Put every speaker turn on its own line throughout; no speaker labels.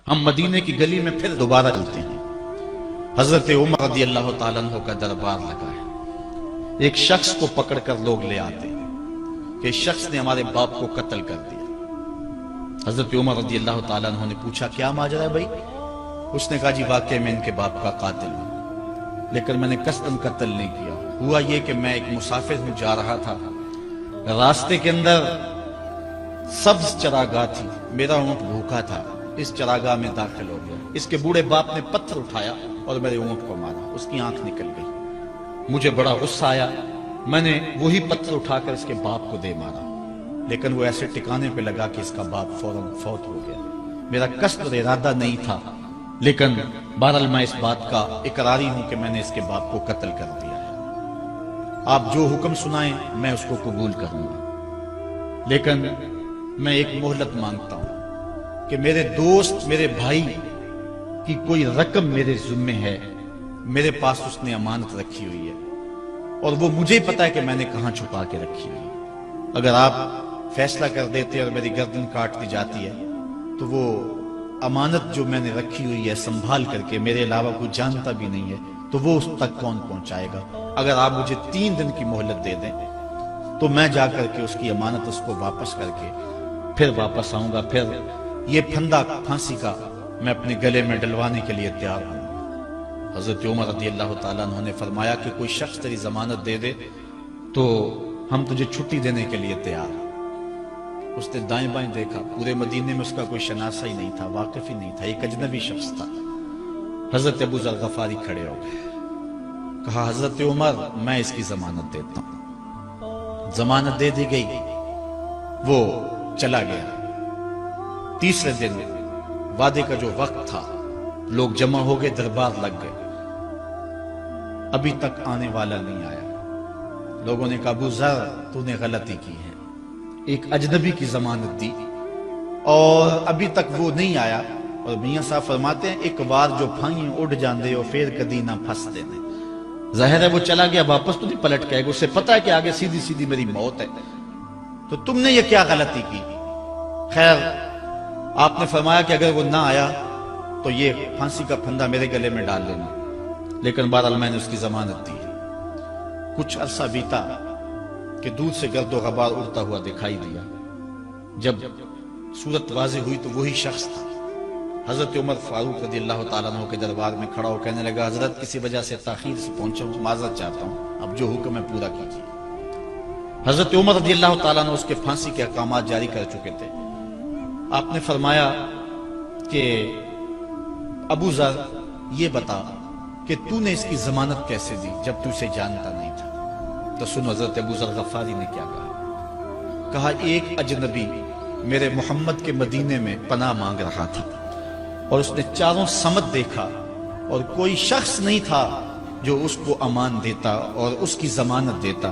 ہم مدینے کی گلی میں پھر دوبارہ چلتے ہیں۔ حضرت عمر رضی اللہ تعالیٰ عنہ کا دربار لگا ہے۔ ایک شخص کو پکڑ کر لوگ لے آتے ہیں کہ اس شخص نے ہمارے باپ کو قتل کر دیا۔ حضرت عمر رضی اللہ تعالیٰ عنہ نے پوچھا کیا ماجرا ہے بھائی؟ اس نے کہا جی واقعی میں ان کے باپ کا قاتل ہوں، لیکن میں نے قصداً قتل نہیں کیا۔ ہوا یہ کہ میں ایک مسافر ہوں، جا رہا تھا، راستے کے اندر سبز چراگاہ تھی، میرا اونٹ بھوکا تھا، اس چراگاہ میں داخل ہو گیا۔ اس کے بوڑھے باپ نے پتھر اٹھایا اور میرے اونٹ کو مارا، اس کی آنکھ نکل گئی۔ مجھے بڑا غصہ آیا، میں نے وہی پتھر اٹھا کر اس کے باپ کو دے مارا، لیکن وہ ایسے ٹکانے پہ لگا کہ اس کا باپ فوراً فوت ہو گیا۔ میرا قصد اور ارادہ نہیں تھا، لیکن بہرحال میں اس بات کا اقراری ہوں کہ میں نے اس کے باپ کو قتل کر دیا ہے۔ آپ جو حکم سنائیں میں اس کو قبول کروں گا، لیکن میں ایک مہلت مانگتا ہوں کہ میرے دوست، میرے بھائی کی کوئی رقم میرے ذمے ہے، میرے پاس اس نے امانت رکھی ہوئی ہے اور وہ مجھے ہی پتا ہے کہ میں نے کہاں چھپا کے رکھی ہوئی ہے۔ اگر آپ فیصلہ کر دیتے اور میری گردن کاٹ دی جاتی ہے تو وہ امانت جو میں نے رکھی ہوئی ہے سنبھال کر کے، میرے علاوہ کوئی جانتا بھی نہیں ہے، تو وہ اس تک کون پہنچائے گا؟ اگر آپ مجھے 3 دن کی مہلت دے دیں تو میں جا کر کے اس کی امانت اس کو واپس کر کے پھر واپس آؤں گا، پھر یہ پھندا پھانسی کا میں اپنے گلے میں ڈلوانے کے لیے تیار ہوں۔ حضرت عمر رضی اللہ تعالیٰ عنہ نے فرمایا کہ کوئی شخص تیری ضمانت دے دے تو ہم تجھے چھٹی دینے کے لیے تیار ہیں۔ اس نے دائیں بائیں دیکھا، پورے مدینے میں اس کا کوئی شناسہ ہی نہیں تھا، واقف ہی نہیں تھا، ایک اجنبی شخص تھا۔ حضرت ابو ذر غفاری کھڑے ہو گئے، کہا حضرت عمر میں اس کی ضمانت دیتا ہوں۔ ضمانت دے دی گئی، وہ چلا گیا۔ تیسرے دن وعدے کا جو وقت تھا، لوگ جمع ہو گئے، دربار لگ گئے، ابھی تک آنے والا نہیں آیا۔ لوگوں نے کہا ابو ذر تو نے غلطی کی ہے، ایک اجنبی کی ضمانت دی اور ابھی تک وہ نہیں آیا۔ اور میاں صاحب فرماتے ہیں ایک بار جو پھائیں اڑ جاندے ہو پھر کدی نہ پھنستے نے۔ ظاہر ہے وہ چلا گیا، واپس تو نہیں پلٹ کے آئے گا، اسے پتا ہے کہ آگے سیدھی سیدھی میری موت ہے، تو تم نے یہ کیا غلطی کی؟ خیر آپ نے فرمایا کہ اگر وہ نہ آیا تو یہ پھانسی کا پھندا میرے گلے میں ڈال لینا، لیکن بہرحال میں نے اس کی ضمانت دی۔ کچھ عرصہ بیتا کہ دور سے گرد و غبار اڑتا ہوا دکھائی دیا۔ جب صورت واضح ہوئی تو وہی شخص تھا۔ حضرت عمر فاروق رضی اللہ تعالیٰ عنہ کے دربار میں کھڑا ہو کہنے لگا حضرت کسی وجہ سے تاخیر سے پہنچا ہوں، معذرت چاہتا ہوں، اب جو حکم ہے پورا کیجیے۔ حضرت عمر رضی اللہ تعالیٰ عنہ اس کے پھانسی کے احکامات جاری کر چکے تھے۔ آپ نے فرمایا کہ ابو ذر یہ بتا کہ تو نے اس کی ضمانت کیسے دی جب تو اسے جانتا نہیں تھا؟ تو سنو حضرت ابو ذر غفاری نے کیا کہا۔ کہا ایک اجنبی میرے محمد کے مدینے میں پناہ مانگ رہا تھا اور اس نے چاروں سمت دیکھا اور کوئی شخص نہیں تھا جو اس کو امان دیتا اور اس کی ضمانت دیتا،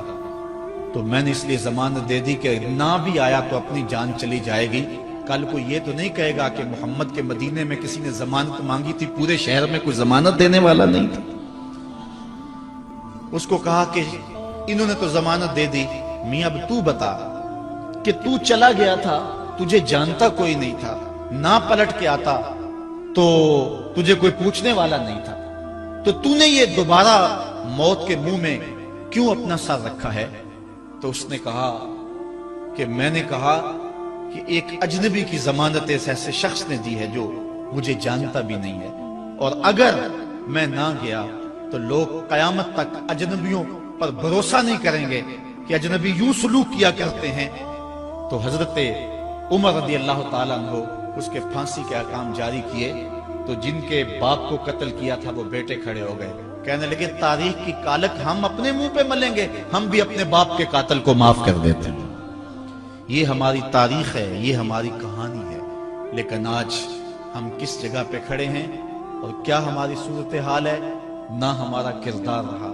تو میں نے اس لیے ضمانت دے دی کہ نہ بھی آیا تو اپنی جان چلی جائے گی۔ کل کو یہ تو نہیں کہے گا کہ محمد کے مدینے میں کسی نے ضمانت مانگی تھی، پورے شہر میں کوئی ضمانت دینے والا نہیں تھا۔ اس کو کہا کہ انہوں نے تو ضمانت دے دی، میاں اب تو بتا کہ تو چلا گیا تھا، تجھے جانتا کوئی نہیں تھا، نہ پلٹ کے آتا تو تجھے کوئی پوچھنے والا نہیں تھا، تو تو نے یہ دوبارہ موت کے منہ میں کیوں اپنا سر رکھا ہے؟ تو اس نے کہا کہ میں نے کہا کہ ایک اجنبی کی ضمانت اس ایسے شخص نے دی ہے جو مجھے جانتا بھی نہیں ہے، اور اگر میں نہ گیا تو لوگ قیامت تک اجنبیوں پر بھروسہ نہیں کریں گے کہ اجنبی یوں سلوک کیا کرتے ہیں۔ تو حضرت عمر رضی اللہ تعالیٰ عنہ اس کے پھانسی کے احکام جاری کیے، تو جن کے باپ کو قتل کیا تھا وہ بیٹے کھڑے ہو گئے، کہنے لگے تاریخ کی کالک ہم اپنے منہ پہ ملیں گے، ہم بھی اپنے باپ کے قاتل کو معاف کر دیتے ہیں۔ یہ ہماری تاریخ ہے، یہ ہماری کہانی ہے، لیکن آج ہم کس جگہ پہ کھڑے ہیں اور کیا ہماری صورتحال ہے؟ نہ ہمارا کردار رہا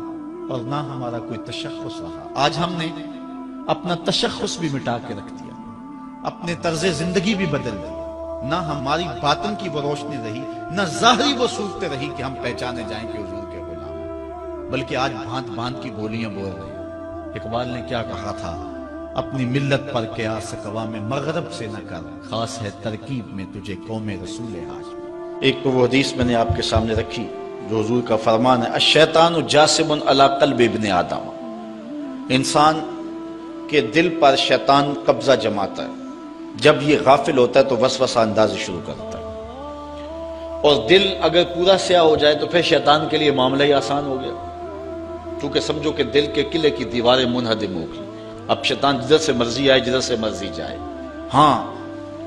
اور نہ ہمارا کوئی تشخص رہا۔ آج ہم نے اپنا تشخص بھی مٹا کے رکھ دیا، اپنے طرز زندگی بھی بدل دی، نہ ہماری باطن کی وہ روشنی رہی، نہ ظاہری وہ صورت رہی کہ ہم پہچانے جائیں کہ حضور کے غلام ہیں، بلکہ آج بھانت بھانت کی بولیاں بول رہے ہیں۔ اقبال نے کیا کہا تھا؟ اپنی ملت پر قیاس اقوام مغرب سے نہ کر، خاص ہے ترکیب میں تجھے قوم رسول ہاشمی۔ ایک تو وہ حدیث میں نے آپ کے سامنے رکھی جو حضور کا فرمان ہے، الشیطان جاسم علی قلب ابن آدم، انسان کے دل پر شیطان قبضہ جماتا ہے، جب یہ غافل ہوتا ہے تو وسوسہ اندازی شروع کرتا ہے، اور دل اگر پورا سیاہ ہو جائے تو پھر شیطان کے لیے معاملہ ہی آسان ہو گیا، کیونکہ سمجھو کہ دل کے قلعے کی دیواریں منہدم ہو گئی، اب شیطان جدھر سے مرضی آئے جدھر سے مرضی جائے۔ ہاں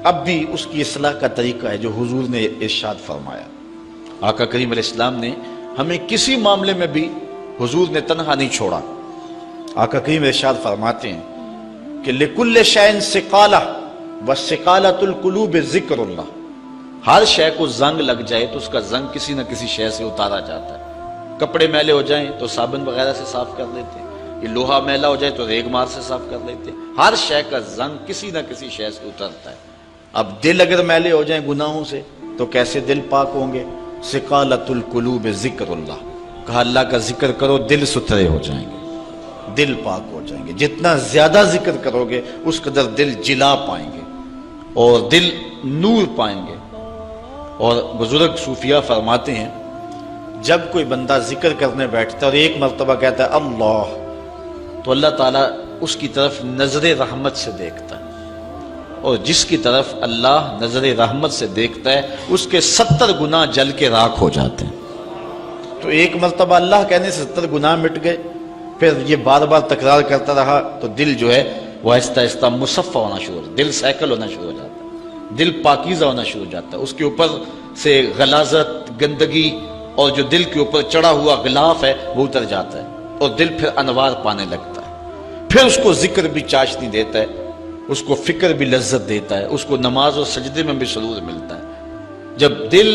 اب بھی اس کی اصلاح کا طریقہ ہے جو حضور نے ارشاد فرمایا۔ آقا کریم علیہ السلام نے ہمیں کسی معاملے میں بھی حضور نے تنہا نہیں چھوڑا۔ آقا کریم ارشاد فرماتے ہیں کہ لِكُلِّ شَيْءٍ سِقَالَةٌ وَالسِّقَالَةُ الْقُلُوبِ ذِكْرُ اللَّهِ، ہر شے کو زنگ لگ جائے تو اس کا زنگ کسی نہ کسی شے سے اتارا جاتا ہے۔ کپڑے میلے ہو جائیں تو صابن وغیرہ سے صاف کر لیتے ہیں، یہ لوہا میلا ہو جائے تو ریگ مار سے صاف کر لیتے ہیں، ہر شے کا زنگ کسی نہ کسی شے سے اترتا ہے۔ اب دل اگر میلے ہو جائیں گناہوں سے تو کیسے دل پاک ہوں گے؟ سقالۃ القلوب ذکر اللہ، کہا اللہ کا ذکر کرو دل ستھرے ہو جائیں گے، دل پاک ہو جائیں گے، جتنا زیادہ ذکر کرو گے اس قدر دل جلا پائیں گے اور دل نور پائیں گے۔ اور بزرگ صوفیہ فرماتے ہیں جب کوئی بندہ ذکر کرنے بیٹھتا ہے اور ایک مرتبہ کہتا ہے اللہ، تو اللہ تعالیٰ اس کی طرف نظر رحمت سے دیکھتا ہے، اور جس کی طرف اللہ نظر رحمت سے دیکھتا ہے اس کے 70 گناہ جل کے راکھ ہو جاتے ہیں۔ تو ایک مرتبہ اللہ کہنے سے 70 گناہ مٹ گئے، پھر یہ بار بار تکرار کرتا رہا تو دل جو ہے وہ آہستہ آہستہ مصفہ ہونا شروع ہو جاتا ہے، دل سائیکل ہونا شروع ہو جاتا ہے، دل پاکیزہ ہونا شروع ہو جاتا ہے، اس کے اوپر سے غلاظت، گندگی اور جو دل کے اوپر چڑھا ہوا غلاف ہے وہ اتر جاتا ہے، اور دل پھر انوار پانے لگتا ہے، پھر اس کو ذکر بھی چاشنی دیتا ہے، اس کو فکر بھی لذت دیتا ہے، اس کو نماز اور سجدے میں بھی سرور ملتا ہے۔ جب دل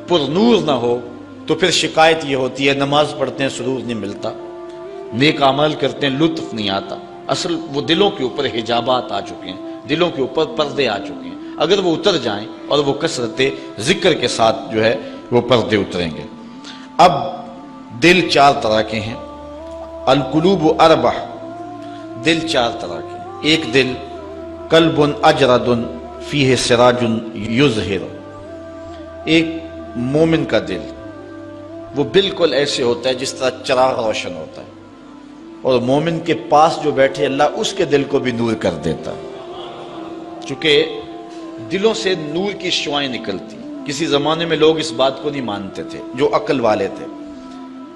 پر نور نہ ہو تو پھر شکایت یہ ہوتی ہے نماز پڑھتے ہیں سرور نہیں ملتا، نیک عمل کرتے ہیں لطف نہیں آتا۔ اصل وہ دلوں کے اوپر حجابات آ چکے ہیں، دلوں کے اوپر پردے آ چکے ہیں، اگر وہ اتر جائیں اور وہ کثرت ذکر کے ساتھ جو ہے وہ پردے اتریں گے۔ اب دل 4 طرح کے ہیں، القلوب اربع، دل 4 طرح کے ہیں۔ ایک دل قلب اجرد فیہ سراج یظہر، ایک مومن کا دل وہ بالکل ایسے ہوتا ہے جس طرح چراغ روشن ہوتا ہے، اور مومن کے پاس جو بیٹھے اللہ اس کے دل کو بھی نور کر دیتا ہے، چونکہ دلوں سے نور کی شعائیں نکلتی۔ کسی زمانے میں لوگ اس بات کو نہیں مانتے تھے جو عقل والے تھے،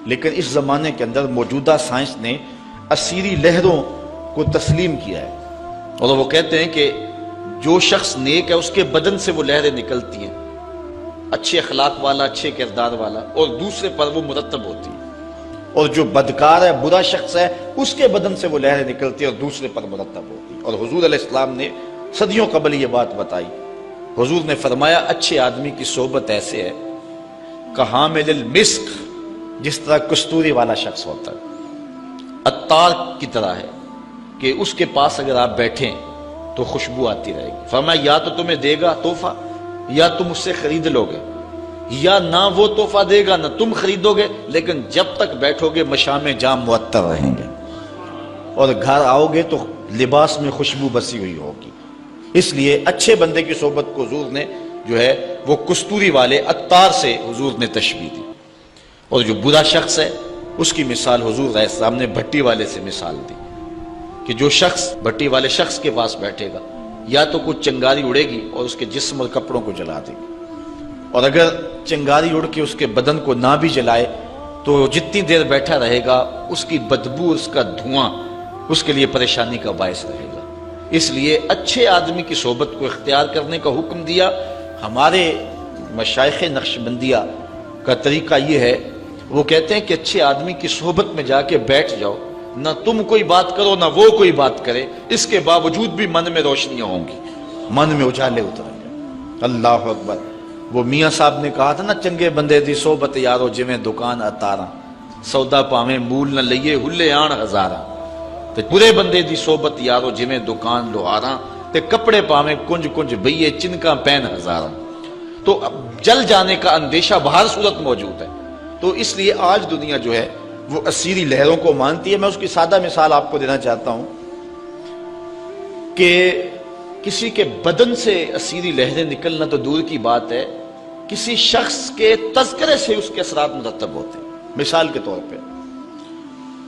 لیکن اس زمانے کے اندر موجودہ سائنس نے اسیری لہروں کو تسلیم کیا ہے، اور وہ کہتے ہیں کہ جو شخص نیک ہے اس کے بدن سے وہ لہریں نکلتی ہیں، اچھے اخلاق والا، اچھے کردار والا، اور دوسرے پر وہ مرتب ہوتی ہے، اور جو بدکار ہے، برا شخص ہے، اس کے بدن سے وہ لہریں نکلتی ہیں اور دوسرے پر مرتب ہوتی ہے۔ اور حضور علیہ السلام نے صدیوں قبل یہ بات بتائی۔ حضور نے فرمایا اچھے آدمی کی صحبت ایسے ہے کہ حامل المسک، جس طرح کستوری والا شخص ہوتا ہے، عطار کی طرح ہے کہ اس کے پاس اگر آپ بیٹھیں تو خوشبو آتی رہے گی۔ فرمایا یا تو تمہیں دے گا تحفہ، یا تم اس سے خرید لو گے، یا نہ وہ تحفہ دے گا نہ تم خریدو گے، لیکن جب تک بیٹھو گے مشام جام معطر رہیں گے، اور گھر آؤ گے تو لباس میں خوشبو بسی ہوئی ہوگی۔ اس لیے اچھے بندے کی صحبت کو حضور نے جو ہے وہ کستوری والے عطار سے حضور نے تشبیہ دی، اور جو برا شخص ہے اس کی مثال حضور علیہ السلام نے بھٹی والے سے مثال دی کہ جو شخص بھٹی والے شخص کے پاس بیٹھے گا یا تو کچھ چنگاری اڑے گی اور اس کے جسم اور کپڑوں کو جلا دے گی، اور اگر چنگاری اڑ کے اس کے بدن کو نہ بھی جلائے تو جتنی دیر بیٹھا رہے گا اس کی بدبو، اس کا دھواں اس کے لیے پریشانی کا باعث رہے گا۔ اس لیے اچھے آدمی کی صحبت کو اختیار کرنے کا حکم دیا۔ ہمارے مشائخ نقشبندیہ کا طریقہ یہ ہے، وہ کہتے ہیں کہ اچھے آدمی کی صحبت میں جا کے بیٹھ جاؤ، نہ تم کوئی بات کرو نہ وہ کوئی بات کرے، اس کے باوجود بھی من میں روشنیاں ہوں گی، من میں اجالے اتریں گے۔ اللہ اکبر۔ وہ میاں صاحب نے کہا تھا نا، چنگے بندے دی صحبت یارو جویں دکان اتاراں، سودا پاویں مول نہ لئیے ہلے آن ہزاراں۔ تے برے بندے دی صحبت یارو جویں دکان لوہاراں، تے کپڑے پاویں کنج کنج بئیے چنکاں پین ہزاراں۔ تو اب جل جانے کا اندیشہ بہر صورت موجود ہے۔ تو اس لیے آج دنیا جو ہے وہ اسیری لہروں کو مانتی ہے۔ میں اس کی سادہ مثال آپ کو دینا چاہتا ہوں کہ کسی کے بدن سے اسیری لہریں نکلنا تو دور کی بات ہے، کسی شخص کے تذکرے سے اس کے اثرات مرتب ہوتے ہیں۔ مثال کے طور پہ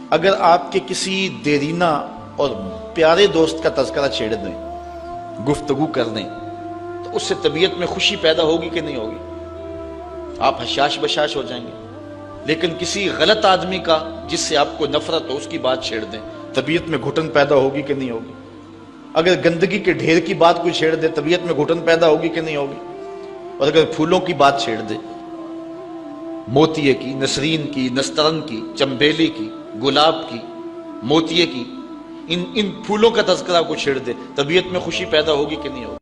اگر آپ کے کسی دیرینہ اور پیارے دوست کا تذکرہ چھیڑ دیں، گفتگو کر دیں، تو اس سے طبیعت میں خوشی پیدا ہوگی کہ نہیں ہوگی؟ آپ حشاش بشاش ہو جائیں گے۔ لیکن کسی غلط آدمی کا جس سے آپ کو نفرت ہو اس کی بات چھیڑ دیں، طبیعت میں گھٹن پیدا ہوگی کہ نہیں ہوگی؟ اگر گندگی کے ڈھیر کی بات کوئی چھیڑ دے، طبیعت میں گھٹن پیدا ہوگی کہ نہیں ہوگی؟ اور اگر پھولوں کی بات چھیڑ دے، موتیے کی، نسرین کی، نسترن کی، چمبیلی کی، گلاب کی، موتیے کی، ان پھولوں کا تذکرہ کو چھیڑ دے، طبیعت میں خوشی پیدا ہوگی کہ نہیں ہوگی؟